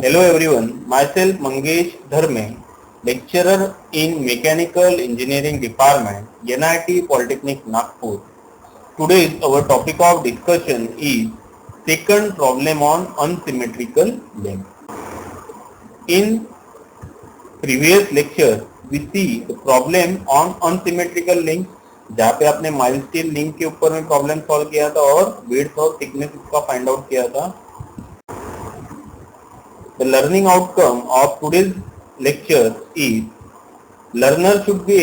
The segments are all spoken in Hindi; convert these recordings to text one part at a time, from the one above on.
Hello everyone, myself Mangesh Dharme, lecturer in Mechanical Engineering Department, NIT Polytechnic Nagpur. Today our topic of discussion is second problem on unsymmetrical length. In previous lecture, we see the problem on unsymmetrical length, जहाँ पे आपने माइल्ड स्टील लिंक के ऊपर में प्रॉब्लम सॉल्व किया था और विड्थ और थिकनेस इसका फाइंड आउट किया था. The learning outcome of today's lecture is learner should be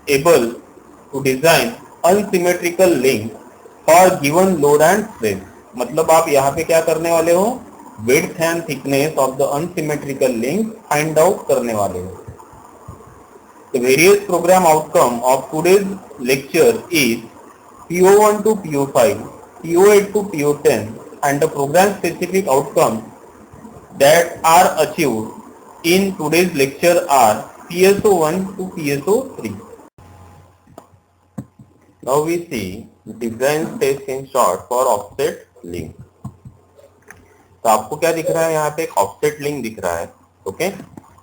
able to design unsymmetrical link for given load and stress. मतलब आप यहाँ पे क्या करने वाले हो, width and thickness of the unsymmetrical link find out करने वाले हो. The various program outcome of today's lecture is PO1 to PO5, PO8 to PO10 and the program specific outcome that are achieved in today's lecture are PSO1 to PSO3. Now we see design steps in short for offset link. तो आपको क्या दिख रहा है, यहाँ पे एक offset link दिख रहा है. Okay,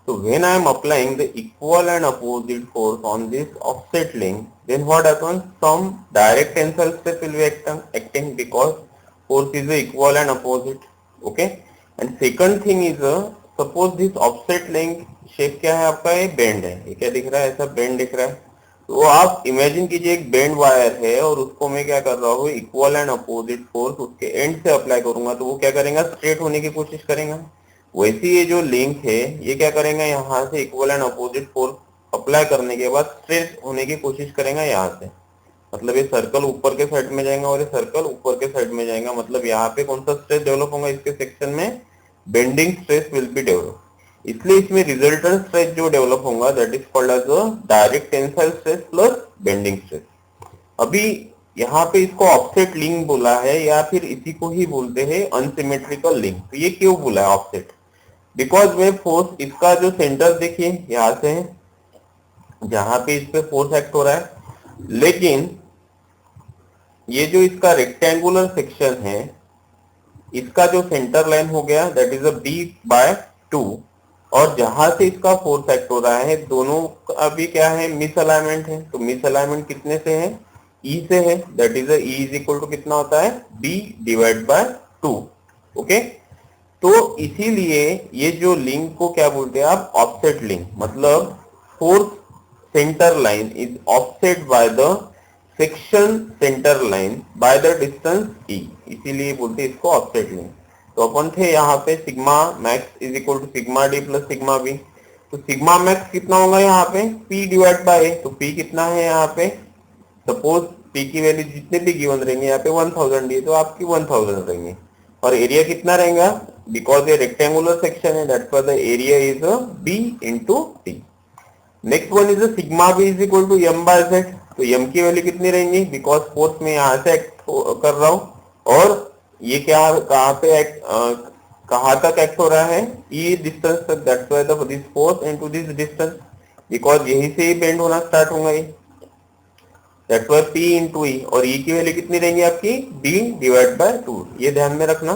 so when I am applying the equal and opposite force on this offset link, then what happens? Some direct tensile stress will be acting because force is equal and opposite. Okay, and second thing is suppose this offset link shape क्या है आपका, ये बेंड है. ये क्या दिख रहा है, ऐसा बेंड दिख रहा है. तो आप इमेजिन कीजिए एक बेंड वायर है और उसको मैं क्या कर रहा हूँ, इक्वल एंड अपोजिट फोर्स उसके एंड से अप्लाई करूंगा तो वो क्या करेगा, स्ट्रेट होने की कोशिश करेगा. वैसे ये जो लिंक है ये क्या करेगा, यहाँ से equal and opposite force apply करने के बाद स्ट्रेट होने की कोशिश करेगा यहाँ से. मतलब ये सर्कल ऊपर के साइड में जाएगा और ये सर्कल ऊपर के साइड में जाएगा. मतलब यहाँ पे कौन सा स्ट्रेस डेवलप होगा, इसके सेक्शन में bending stress will be develop. इसलिए इसमें रिजल्टेंट स्ट्रेस जो डेवलप होगा that is called as a direct tensile stress plus bending stress. अभी यहाँ पे इसको ऑफसेट लिंक बोला है या फिर इसी को ही बोलते हैं अनसिमेट्रिकल लिंक. तो ये क्यों बोला है ऑफसेट, बिकॉज में फोर्स इसका जो सेंटर देखिए यहाँ से है जहां पे इस पे फोर्स एक्ट हो रहा है, लेकिन ये जो इसका रेक्टेंगुलर सेक्शन है इसका जो सेंटर लाइन हो गया दैट इज अ b/2 और जहां से इसका फोर्स एक्ट हो रहा है दोनों अभी क्या है, मिस अलाइनमेंट है. तो मिस अलाइनमेंट कितने से है, E से है. That is E is equal to कितना होता है, b/2. ओके, तो इसीलिए ये जो लिंक को क्या बोलते हैं आप, ऑफसेट लिंक. मतलब force centre line is offset by the section centre line by the distance E, इसीलिए बोलते हैं इसको ऑफसेट लिंक. तो अपन थे यहाँ पे sigma max is equal to sigma D plus sigma B. तो सिग्मा मैक्स कितना होगा यहाँ पे, P डिवाइड बाय A. तो P कितना है यहाँ पे, सपोज P की वैल्यू जितने भी गिवन रहेंगे यहाँ पे 1000 डी तो आपकी 1000 रहेंगे. और एरिया कितना रहेगा, बिकॉज ये रेक्टेंगुलर सेक्शन है that's why the area is B into T. Next one is sigma B is equal to M by Z. तो एम की वैल्यू कितनी रहेंगी, बिकॉज फोर्स में यहाँ से एक्ट कर रहा हूं और ये क्या कहाँ पे एक्ट कहाँ तक एक्ट हो रहा है, ई डिस्टेंस तक. That's why the this force into this distance, because यही से ही बेंड होना स्टार्ट होगा ये. दैट्स व्हाई पी इंटू ई. और ई की वैल्यू कितनी रहेंगी आपकी, डी डिवाइड बाय 2. ये ध्यान में रखना.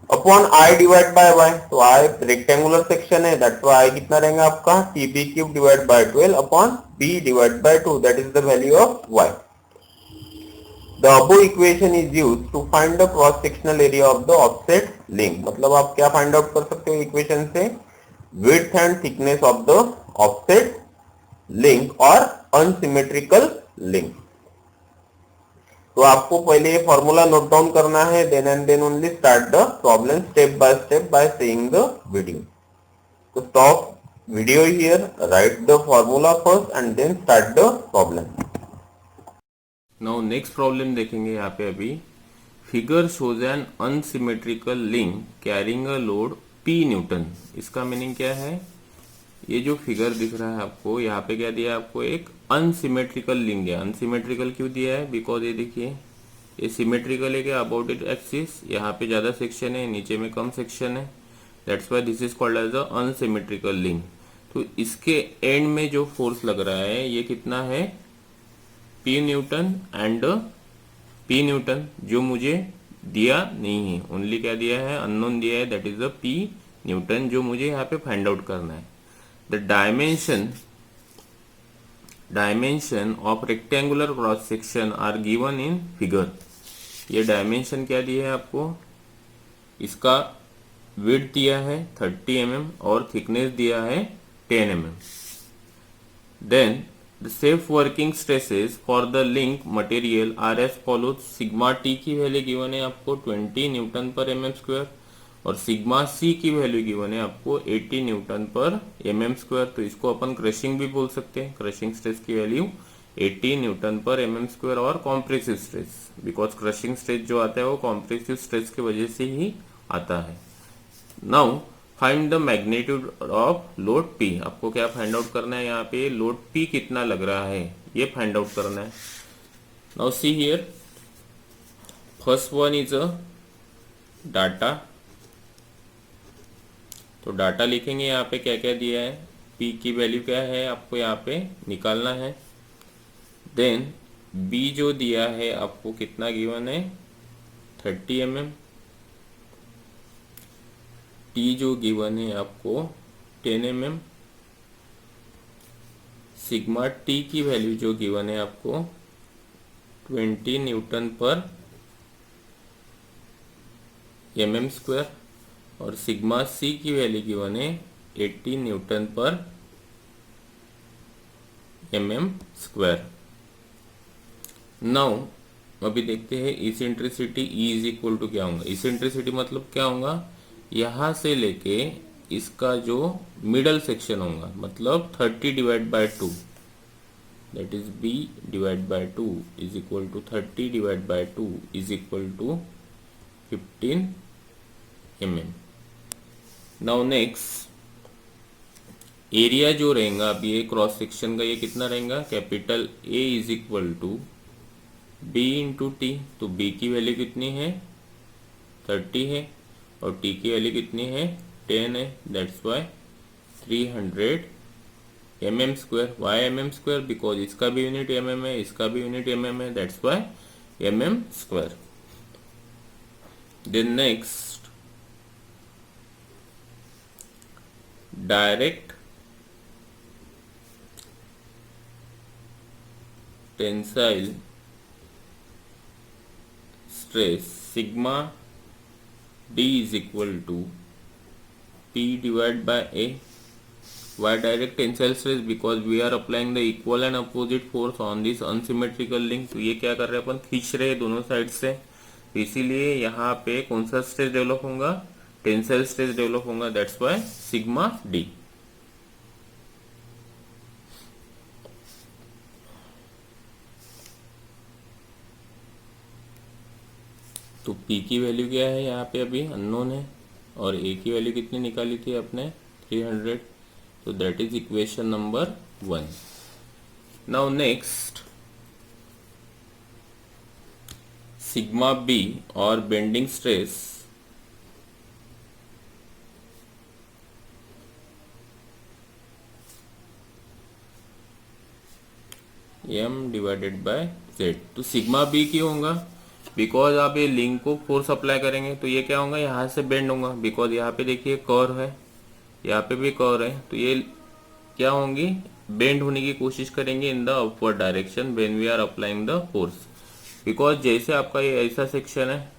Upon I divide by Y. तो आई रेक्टेंगुलर सेक्शन है दैट्स व्हाई आई कितना रहेगा आपका, TB cube divide by 12 upon B divide by 2 that is the value of Y. The above equation is used to find the cross sectional area of the offset link. मतलब आप क्या फाइंड आउट कर सकते हो इक्वेशन से, width and thickness of the offset link or unsymmetrical link. तो आपको पहले ये फॉर्मूला नोट डाउन करना है, then and then only start the problem step by seeing the video. तो stop video here, write the formula first and then start the problem. Now next problem देखेंगे यहाँ पे. अभी figure shows an unsymmetrical link carrying a load P newton. इसका मीनिंग क्या है, ये जो फिगर दिख रहा है आपको यहाँ पे क्या दिया है, आपको एक अनसिमेट्रिकल लिंक दिया. अनसिमेट्रिकल क्यों दिया है, बिकॉज ये देखिए ये सिमेट्रिकल है क्या, अबाउट इट एक्सिस. यहाँ पे ज्यादा सेक्शन है, नीचे में कम सेक्शन है. That's why this is called as a unsymmetrical link. तो इसके एंड में जो फोर्स लग रहा है ये कितना है, P Newton and P newton, जो मुझे दिया नहीं है, ओनली क्या दिया है, अननोन दिया है that is the P newton जो मुझे यहाँ पे फाइंड आउट करना है। The dimension of rectangular cross section are given in figure. ये डायमेंशन क्या दिया है आपको, इसका विड्थ दिया है 30 mm और थिकनेस दिया है 10 mm। Then the safe working stresses for the link material are as follows. Sigma T की वैल्यू गिवन है आपको 20 न्यूटन पर mm स्क्वायर और सिग्मा सी की वैल्यू गिवन है आपको 80 न्यूटन पर mm स्क्वायर। तो इसको अपन क्रशिंग भी बोल सकते हैं। क्रशिंग स्ट्रेस की वैल्यू 80 न्यूटन पर mm स्क्वायर और compressive stress, because crushing stress जो आता है वो कॉम्प्रेसिव स्ट्रेस की वजह से ही आता है। Now find the magnitude of load P। आपको क्या फाइंड आउट करना है, यहाँ पे लोड P कितना लग रहा है ये फाइंड आउट करना है। Now see here, first one is a data. तो डाटा लिखेंगे, यहाँ पे क्या क्या दिया है, P की वैल्यू क्या है आपको यहाँ पे निकालना है। देन B जो दिया है आपको कितना गिवन है 30 mm। T जो गिवन है आपको 10 mm। सिग्मा T की वैल्यू जो गिवन है आपको 20 न्यूटन पर mm स्क्वायर और सिग्मा C की वैल्यू गिवन है 80 न्यूटन पर mm स्क्वायर। नाउ अभी देखते हैं eccentricity E is equal to क्या होगा। इसेंट्रिसिटी मतलब क्या होगा, यहाँ से लेके इसका जो मिडल सेक्शन होगा, मतलब 30 divide by 2, that is B divide by 2 is equal to 30 divide by 2 is equal to 15 mm। Now next area जो रहेगा अभी ये क्रॉस सेक्शन का, ये कितना रहेगा, capital A is equal to B into T. तो B की वैल्यू कितनी है 30 है और T की वैल्यू कितनी है 10 है, that's why 300 mm square. Why mm square, because इसका भी यूनिट mm है, इसका भी यूनिट mm है, that's why mm square. Then next direct tensile stress sigma D is equal to P divided by A। Why direct tensile stress? Because we are applying the equal and opposite force on this unsymmetrical link। तो ये क्या कर रहे हैं अपन, खींच रहे हैं दोनों साइड से, तो इसीलिए यहाँ पे कौन सा स्ट्रेस डेवलप होगा, टेंसाइल स्ट्रेस डेवलप होगा, दैट्स वाई सिग्मा D। तो P की वैल्यू क्या है यहाँ पे अभी अननोन है और A की वैल्यू कितनी निकाली थी अपने 300। तो that is equation number 1। Now next sigma B और bending stress M divided by Z। तो सिग्मा B क्यों होगा, बिकॉज आप ये लिंक को फोर्स अप्लाई करेंगे तो ये क्या होगा, यहाँ से बेंड होगा, बिकॉज यहाँ पे देखिए कर्व है, यहाँ पे भी कर्व है, तो ये क्या होंगी, बेंड होने की कोशिश करेंगे in the upward direction when we are applying the force. Because जैसे आपका ये ऐसा सेक्शन है,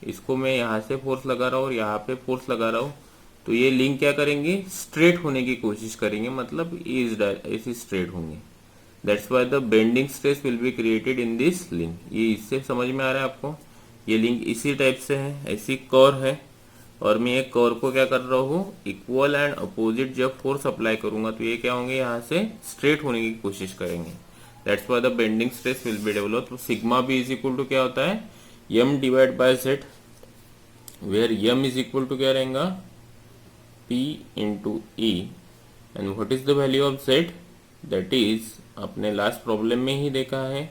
इसको मैं यहाँ से फोर्स लगा रहा हूँ और यहाँ पे फोर्स लगा रहा हूँ, तो ये लिंक क्या करेंगे, स्ट्रेट होने की कोशिश करेंगे, मतलब ऐसे स्ट्रेट होंगे। That's why the bending stress will be created in this link. ये इससे समझ में आ रहा है आपको, ये लिंक इसी टाइप से है, ऐसी कर्व है और मैं एक कर्व को क्या कर रहा हूँ, इक्वल एंड अपोजिट जब फोर्स अप्लाई करूंगा तो ये क्या होंगे, यहाँ से स्ट्रेट होने की कोशिश करेंगे। That's why the bending stress will be develop. तो sigma B is equal to क्या होता है, m divide by z, where m is equal to क्या रहेगा, p into E. And what is the value of z, that is आपने लास्ट प्रॉब्लम में ही देखा है,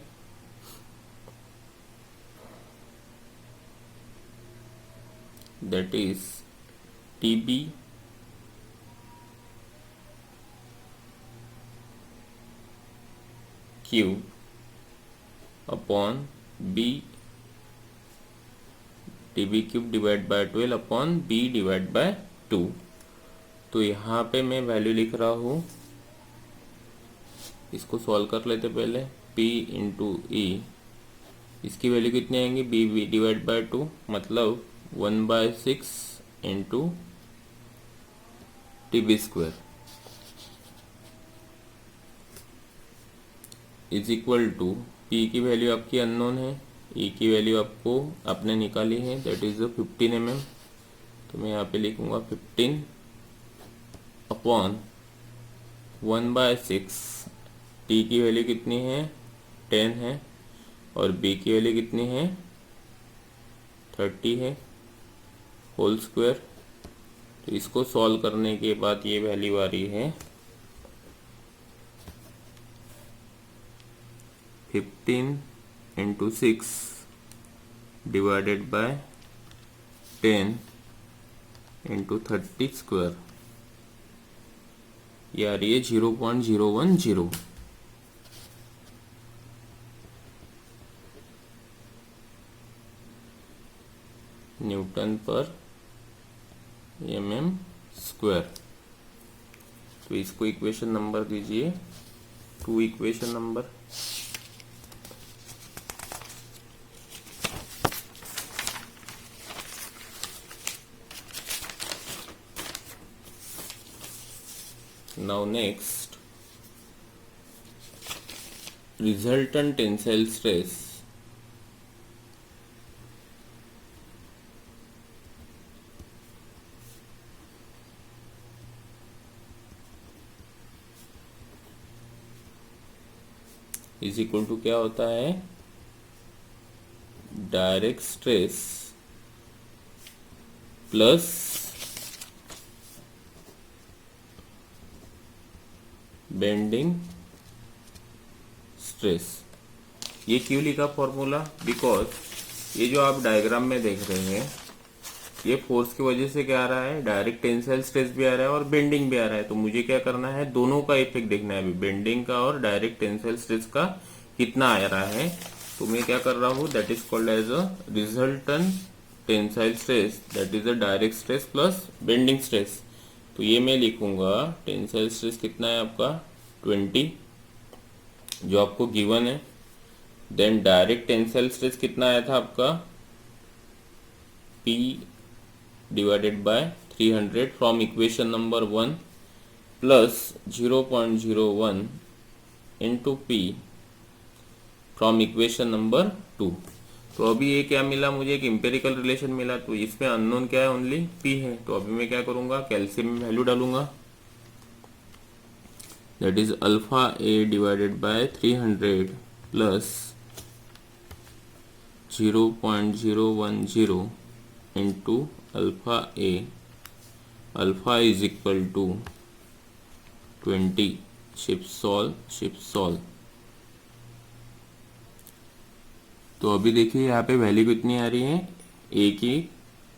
that is TB cube upon B, TB cube divide by 12 upon B divide by 2। तो यहाँ पे मैं वैल्यू लिख रहा हूँ, इसको सॉल्व कर लेते पहले। p इंटू ई, इसकी वैल्यू कितनी आएंगी, b डिवाइड बाय 2, मतलब 1/6 into T square is equal to, p की वैल्यू आपकी अननोन है, e की वैल्यू आपको आपने निकाली है, दैट इज 15 mm। तो मैं यहाँ पे लिखूंगा 15 अपॉन 1/6। t की वैल्यू कितनी है, 10 है, और b की वैल्यू कितनी है, 30 है, होल स्क्वायर। तो इसको सॉल्व करने के बाद ये वैल्यू आ रही है 15 into 6 divided by 10 into 30 square, ये आ रही है 0.010 न्यूटन पर mm स्क्वायर। तो इसको इक्वेशन नंबर दीजिए 2, equation number. Now next, resultant tensile stress is equal to क्या होता है, direct stress plus bending stress. ये क्यों लिखा फॉर्मूला, बिकॉज ये जो आप डायग्राम में देख रहे हैं, ये फोर्स की वजह से क्या आ रहा है, डायरेक्ट टेंसाइल स्ट्रेस भी आ रहा है और बेंडिंग भी आ रहा है। तो मुझे क्या करना है, दोनों का इफेक्ट देखना है अभी, बेंडिंग का और डायरेक्ट टेंसाइल स्ट्रेस का कितना आ रहा है। तो मैं क्या कर रहा हूँ, that is called as a resultant tensile stress, that is a direct stress plus bending stress. तो ये मैं लिखूंगा, टेंसाइल स्ट्रेस कितना है आपका 20 जो आपको गिवन है, देन डायरेक्ट टेंसाइल स्ट्रेस कितना आया था आपका, P divided by 300 from equation number 1 plus 0.01 into P from equation number 2। तो अभी ये क्या मिला मुझे, एक इम्पेरिकल रिलेशन मिला। तो इसमें अननोन क्या है, ओनली P है। तो अभी मैं क्या करूंगा, कैल्शियम में वैल्यू डालूंगा, that is alpha A divided by 300 plus 0.010 into alpha A, alpha is equal to 20, shift solve. तो अभी देखिए यहाँ पे वैल्यू कितनी आ रही है, ए की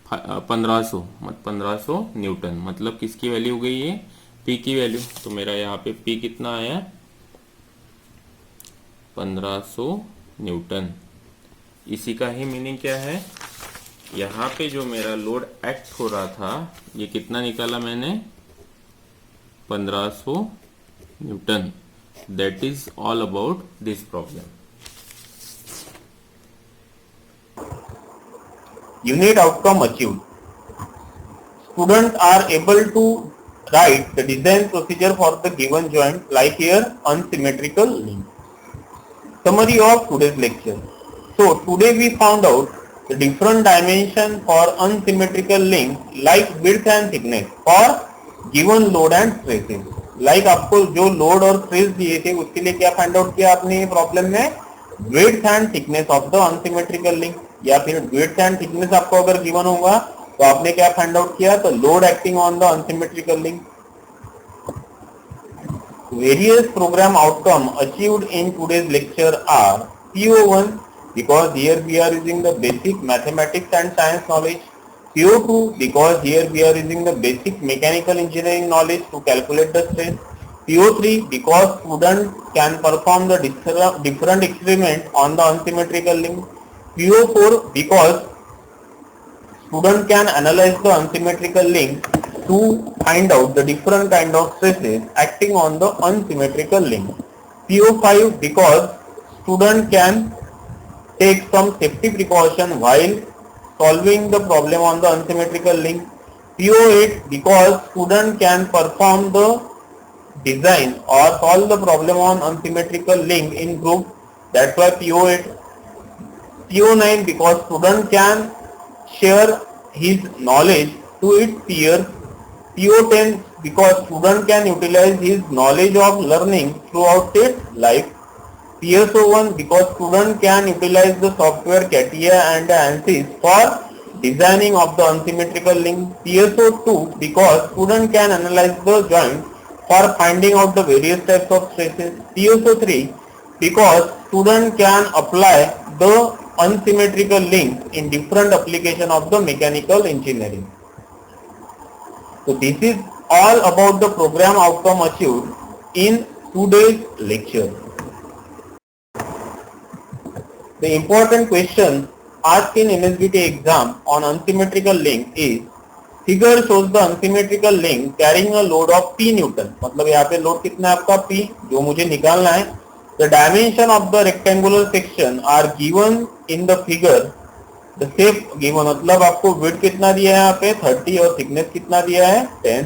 1500, 1500 न्यूटन, मतलब किसकी वैल्यू हो गई है, पी की वैल्यू। तो मेरा यहाँ पे पी कितना आया, 1500 न्यूटन। इसी का ही मीनिंग क्या है, यहाँ पे जो मेरा लोड एक्ट हो रहा था, ये कितना निकाला मैंने, 1500 Newton. That is all about this problem. Unit outcome achieved. Students are able to write the design procedure for the given joint, like here unsymmetrical link. Summary of today's lecture. So today we found out the different dimension for unsymmetrical link like width and thickness for given load and stresses. Like आपको जो लोड और स्ट्रेस दिए थे उसके लिए क्या फाइंड आउट किया आपने ये प्रॉब्लम में, width and thickness of the unsymmetrical link, या फिर विड्थ एंड थिकनेस आपको अगर गिवन होगा तो आपने क्या फाइंड आउट किया, तो load acting on the unsymmetrical link. Various program outcome achieved in today's lecture are PO1 because here we are using the basic mathematics and science knowledge, PO2 because here we are using the basic mechanical engineering knowledge to calculate the stress, PO3 because student can perform the different experiment on the unsymmetrical link, PO4 because student can analyze the unsymmetrical link to find out the different kind of stresses acting on the unsymmetrical link. PO5 because student can take some safety precaution while solving the problem on the unsymmetrical link. PO8 because student can perform the design or solve the problem on unsymmetrical link in group, that's why PO8. PO9 because student can share his knowledge to its peers. PO10 because student can utilize his knowledge of learning throughout its life. PSO1 because student can utilize the software CATIA and ANSYS for designing of the unsymmetrical link. PSO2 because student can analyze the joint for finding out the various types of stresses. PSO3 because student can apply the unsymmetrical link in different application of the mechanical engineering. So this is all about the program outcome achieved in today's lecture. The important question asked in NSBT exam on unsymmetrical link is, figure shows the unsymmetrical link carrying a load of P Newton. मतलब यहाँ पे लोड कितना है आपका P, जो मुझे निकालना है. The dimension of the rectangular section are given in the figure. The shape given मतलब आपको width कितना दिया है यहाँ पे 30 और thickness कितना दिया है 10.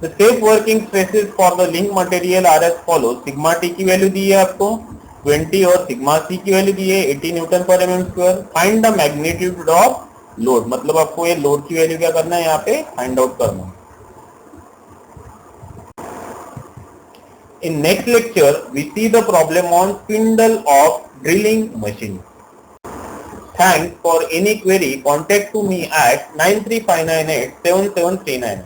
The shape working stresses for the link material are as follows. Sigma T की वैल्यू दी है आपको 20 और सिग्मा C की वैल्यू दी है 80 न्यूटन पर mm square. Find the magnitude of load, मतलब आपको ये लोड की वैल्यू क्या करना है यहाँ पे फाइंड आउट करना है. In next lecture we see the problem on spindle of drilling machine. Thanks for any query, contact to me at 935987739.